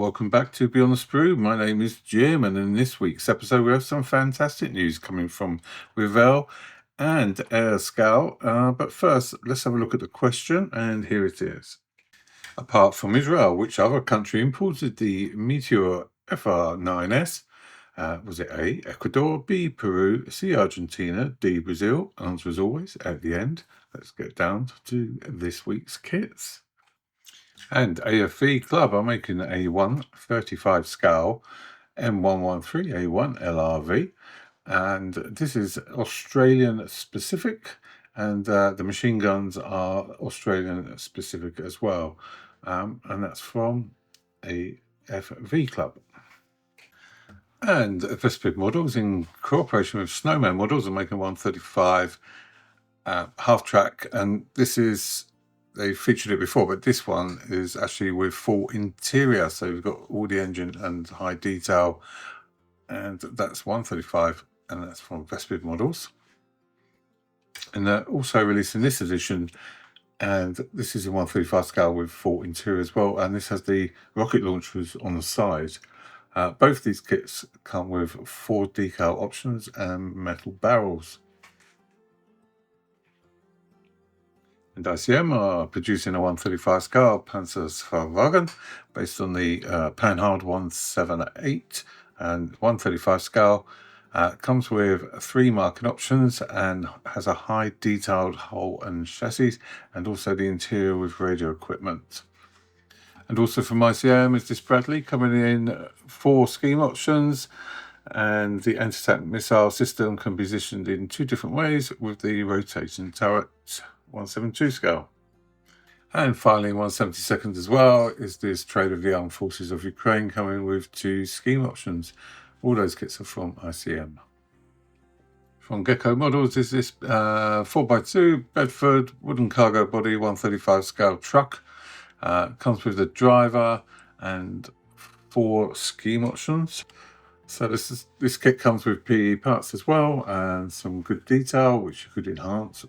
welcome back to Beyond the Sprue. My name is Jim, and in this week's episode we have some fantastic news coming from Revell and Airscale. But first, let's have a look at the question, and here it is. Apart from Israel, which other country imported the Meteor F.8? Was it A, Ecuador, B, Peru, C, Argentina, D, Brazil? Answer as always at the end. Let's get down to this week's kits. And AFV Club are making a 1/35 scale M113A1 LRV, and this is Australian specific, and the machine guns are Australian specific as well, and that's from AFV Club. And Vespid Models, in cooperation with Snowman Models, are making 135 half track, and this is, they featured it before, but this one is actually with full interior, so we've got all the engine and high detail, and that's 135, and that's from Vespid Models. And they're also releasing this edition, and this is a 135 scale with full interior as well, and this has the rocket launchers on the side. Both these kits come with 4 decal options and metal barrels. And ICM are producing a 135 scale Panzerwagen based on the Panhard 178, and 135 scale comes with 3 marking options and has a high detailed hull and chassis, and also the interior with radio equipment. And also from ICM is this Bradley, coming in 4 scheme options, and the anti-tank missile system can be positioned in 2 different ways with the rotating turret 172 scale. And finally, 1/72 as well is this trade of the Armed Forces of Ukraine, coming with 2 scheme options. All those kits are from ICM. From Gecko Models is this 4x2 Bedford wooden cargo body 135 scale truck. Comes with the driver and 4 scheme options. So this kit comes with PE parts as well, and some good detail which you could enhance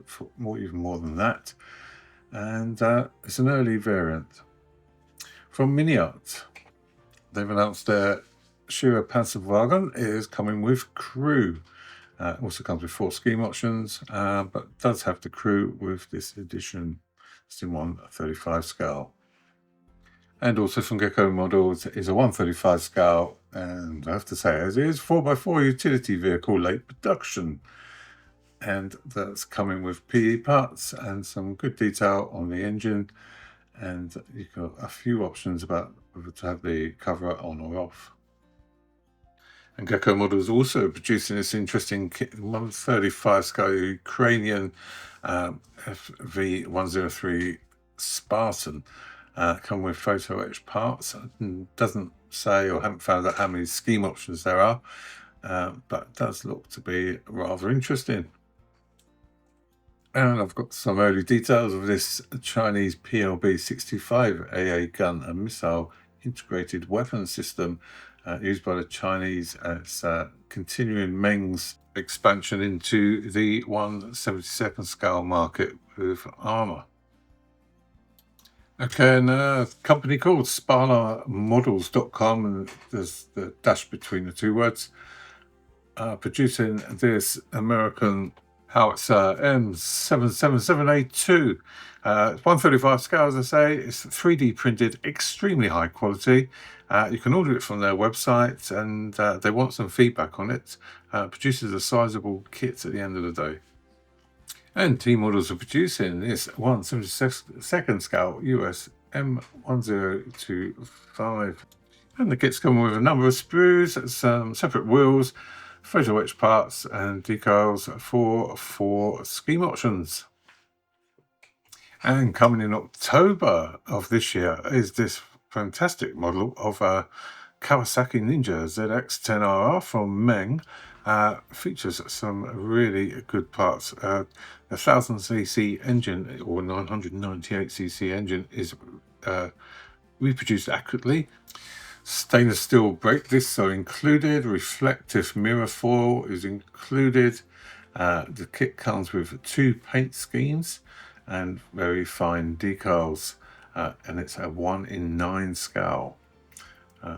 for even more than that. And it's an early variant. From Mini Art, they've announced their Shira Panzerwagen is coming with crew. It also comes with 4 scheme options, but does have the crew with this edition. It's in 1/35 scale. And also from Gecko Models is a 1/35 scale, and I have to say, as it is, 4x4 utility vehicle late production, and that's coming with PE parts and some good detail on the engine, and you've got a few options about whether to have the cover on or off. And Gecko Models also producing this interesting 1/35 scale Ukrainian FV103 Spartan. Come with photo etched parts. Doesn't say, or haven't found out how many scheme options there are, but it does look to be rather interesting. And I've got some early details of this Chinese PLB-65 AA gun, a missile integrated weapon system used by the Chinese as continuing Meng's expansion into the 1/72 scale market with Armour. Okay, and a company called SparlaModels.com, and there's the dash between the 2 words, producing this American howitzer M777A2. 1/35 scale, as I say. It's 3D printed, extremely high quality. You can order it from their website, and they want some feedback on it. Produces a sizable kit at the end of the day. And T Models are producing this 1/72 scale US M1025. And the kit's coming with a number of sprues, some separate wheels, photo etched parts, and decals for 4 scheme options. And coming in October of this year is this fantastic model of a Kawasaki Ninja ZX-10RR from Meng. Features some really good parts. A 1000cc engine, or 998cc engine, is reproduced accurately. Stainless steel brake discs are included. Reflective mirror foil is included. The kit comes with 2 paint schemes and very fine decals, and it's a 1/9 scale.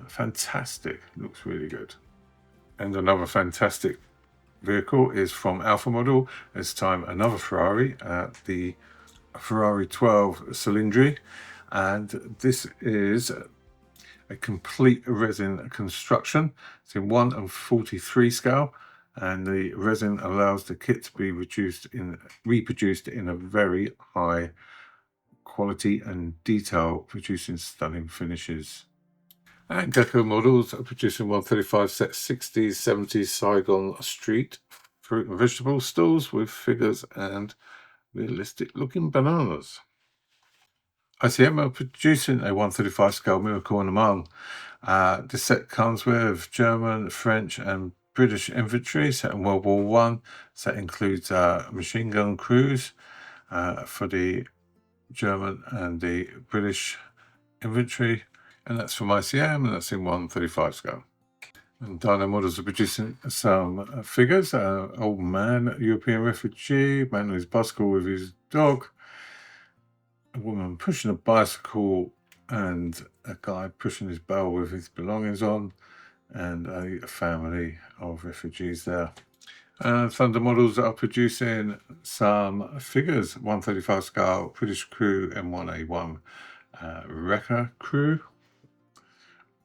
Fantastic, looks really good. And another fantastic vehicle is from Alpha Model. This time another Ferrari, the Ferrari 12 Cylindri, and this is a complete resin construction. It's in 1/43 scale, and the resin allows the kit to be reproduced in a very high quality and detail, producing stunning finishes. And Gecko Models are producing 135 set 60s, 70s Saigon Street fruit and vegetable stalls with figures and realistic looking bananas. HeIII are producing a 135 scale Miracle in the Mung. This set comes with German, French and British infantry set in World War One. Set includes machine gun crews for the German and the British infantry, and that's from HeIII, and that's in 135 scale. And Dino Models are producing some figures. Old man, European refugee, man on his bicycle with his dog, a woman pushing a bicycle, and a guy pushing his barrel with his belongings on, and a family of refugees there. Thunder Models are producing some figures, 135 scale British crew M1A1 wrecker crew.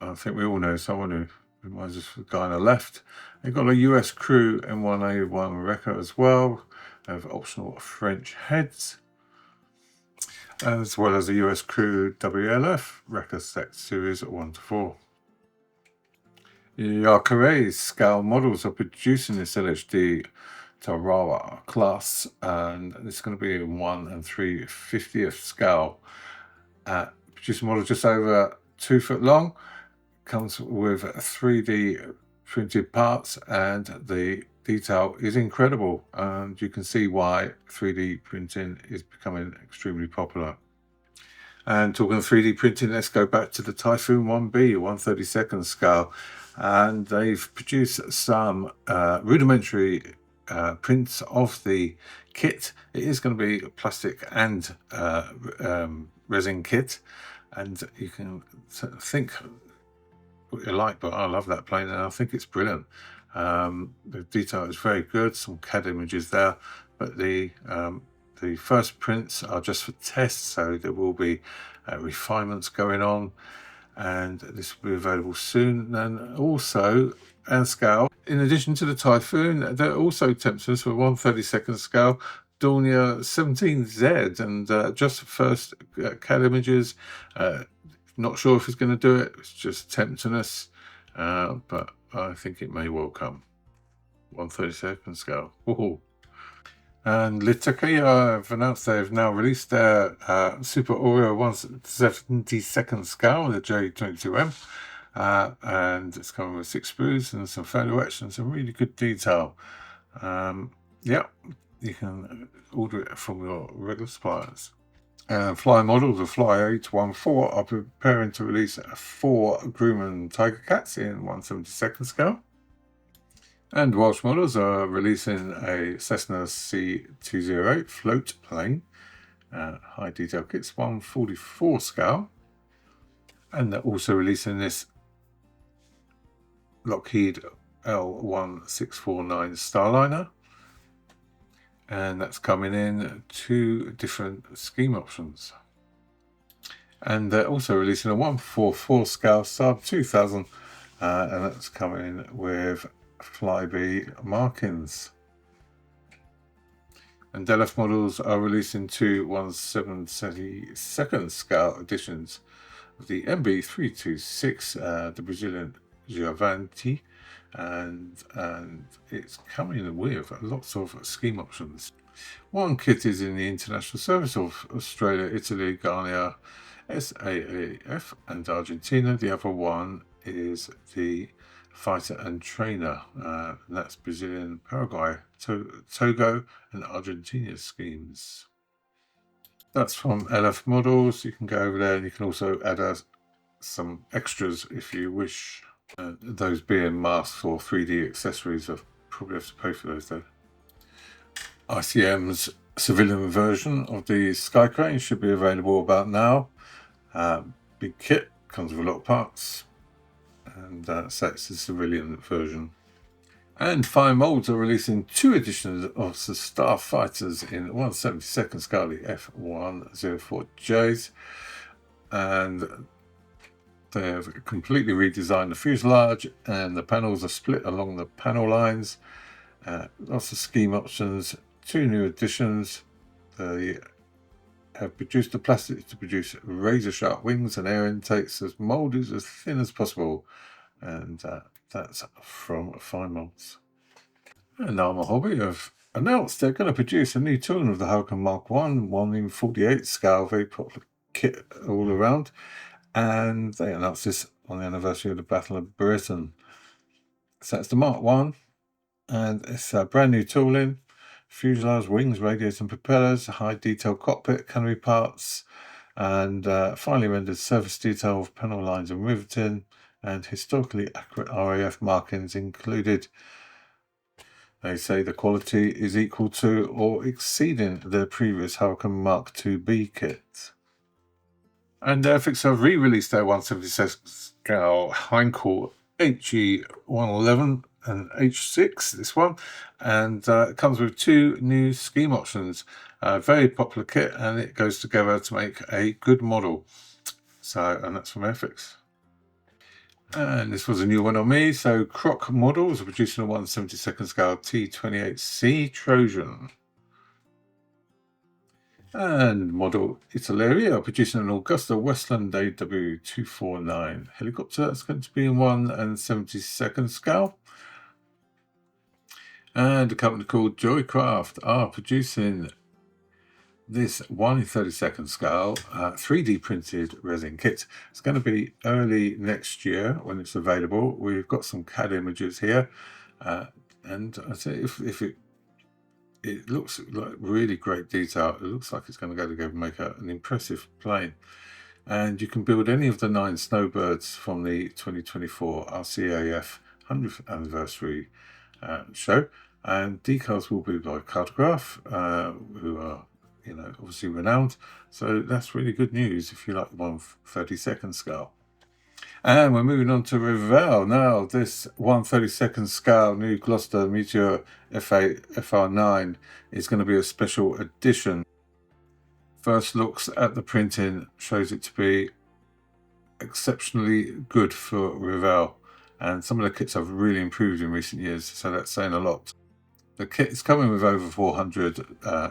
I think we all know someone who reminds us of the guy on the left. They've got a US crew M1A1 wrecker as well. They have optional French heads, as well as a US crew WLF wrecker set series 1-4. Yakarei scale models are producing this LHD Tarawa class, and it's going to be in 1 3/50th scale. Producing model just over 2 foot long, comes with 3D printed parts, and the detail is incredible, and you can see why 3D printing is becoming extremely popular. And talking of 3D printing, let's go back to the Typhoon 1B 1/32nd scale, and they've produced some rudimentary prints of the kit. It is going to be a plastic and resin kit, and you can think what you like, but I love that plane and I think it's brilliant. The detail is very good, some CAD images there, but the first prints are just for tests, so there will be refinements going on, and this will be available soon. And also Airscale, in addition to the Typhoon, they're also tempting us for 1/32nd scale Dornier 17Z, and just first CAD images. Not sure if it's going to do it. It's just tempting us, but I think it may well come. 1/32nd scale. Woohoo! And Litake have announced they've now released their Super Oreo 1/72nd scale, the J22M, and it's coming with 6 sprues and some photo etch and some really good detail. Yeah, you can order it from your regular suppliers. Fly Models, the Fly 814, are preparing to release 4 Grumman Tiger Cats in 1/72nd scale. And Welsh Models are releasing a Cessna C208 float plane, high detail kits, 1/44 scale. And they're also releasing this Lockheed L1649 Starliner, and that's coming in 2 different scheme options. And they're also releasing a 1/44 scale Saab 2000, and that's coming in with Flybe markings. And Delef Models are releasing 2 1/72nd scale editions of the MB326, the Brazilian xavante, and it's coming with lots of scheme options. One kit is in the International Service of Australia, Italy, Ghana, SAAF and Argentina. The other one is the Fighter and Trainer, and that's Brazilian, Paraguay, Togo and Argentina schemes. That's from LF Models. You can go over there and you can also add some extras if you wish. Those being masks or 3D accessories, I'll probably have to pay for those though. ICM's civilian version of the Sky Crane should be available about now. Big kit, comes with a lot of parts. and so it's the civilian version. And Fine Molds are releasing 2 editions of the Starfighters in 1/72 scale, the F104Js, and they've completely redesigned the fuselage, and the panels are split along the panel lines. Lots of scheme options, 2 new additions. They have produced the plastic to produce razor sharp wings and air intakes as molded as thin as possible, and that's from Fine Molds. And Arma Hobby have announced they're going to produce a new tooling of the Hurricane Mark 1 in 48 scale, very popular kit all around, and they announced this on the anniversary of the Battle of Britain. So it's the Mark 1, and it's a brand new tooling, fuselage, wings, radios and propellers, high detail cockpit, canopy parts, and finely rendered surface detail of panel lines and riveting, and historically accurate RAF markings included. They say the quality is equal to or exceeding the previous Hurricane Mark 2B kit. And Airfix have re-released their 1/76 scale Heinkell HE111 and H6, this one, and it comes with 2 new scheme options. Very popular kit, and it goes together to make a good model. So, and that's from Airfix. And this was a new one on me. So Croc Models are producing a 1/72 scale T28C Trojan. And Model Italy are producing an Augusta Westland AW249 helicopter. That's going to be in 1/72 scale. And a company called Joycraft are producing this 1/32 scale 3D printed resin kit. It's going to be early next year when it's available. We've got some CAD images here, and I say if it looks like really great detail. It looks like it's going to go together and make an impressive plane. And you can build any of the 9 snowbirds from the 2024 RCAF 100th anniversary show, and decals will be by Cartograph, who are obviously renowned. So that's really good news if you like the 1/32 scale. And we're moving on to Revell. Now, this 1/32 scale new Gloster Meteor F.8 FR9 is going to be a special edition. First looks at the printing shows it to be exceptionally good for Revell, and some of the kits have really improved in recent years, so that's saying a lot. The kit is coming with over 400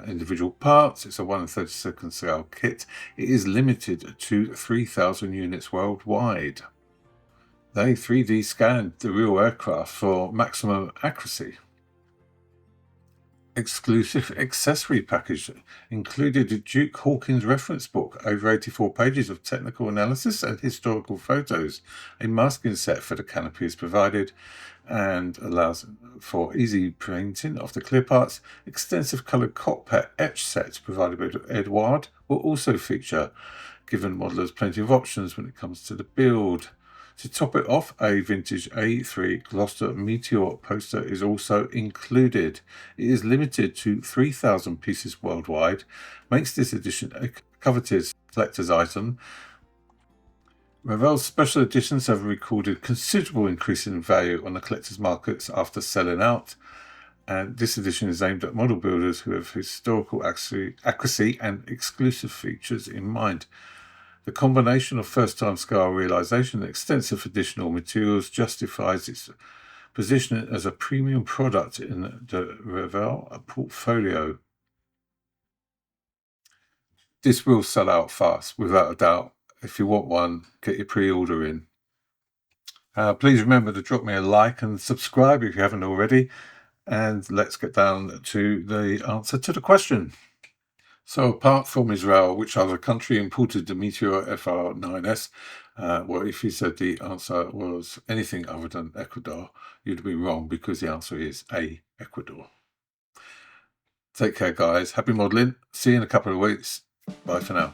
individual parts. It's a 1/32 scale kit. It is limited to 3,000 units worldwide. They 3D scanned the real aircraft for maximum accuracy. Exclusive accessory package included a Duke Hawkins reference book, over 84 pages of technical analysis and historical photos. A masking set for the canopy is provided and allows for easy painting of the clear parts. Extensive coloured cockpit etch sets provided by Eduard will also feature, giving modelers plenty of options when it comes to the build. To top it off, a vintage A3 Gloster Meteor poster is also included. It is limited to 3,000 pieces worldwide, makes this edition a coveted collector's item. Revell's special editions have recorded considerable increase in value on the collector's markets after selling out, and this edition is aimed at model builders who have historical accuracy and exclusive features in mind. The combination of first-time scale realization and extensive additional materials justifies its position as a premium product in the Revell portfolio. This will sell out fast, without a doubt. If you want one, get your pre-order in. Please remember to drop me a like and subscribe if you haven't already. And let's get down to the answer to the question. So apart from Israel, which other country imported the Meteor FR9S? Well, if you said the answer was anything other than Ecuador, you'd be wrong, because the answer is A, Ecuador. Take care, guys. Happy modelling. See you in a couple of weeks. Bye for now.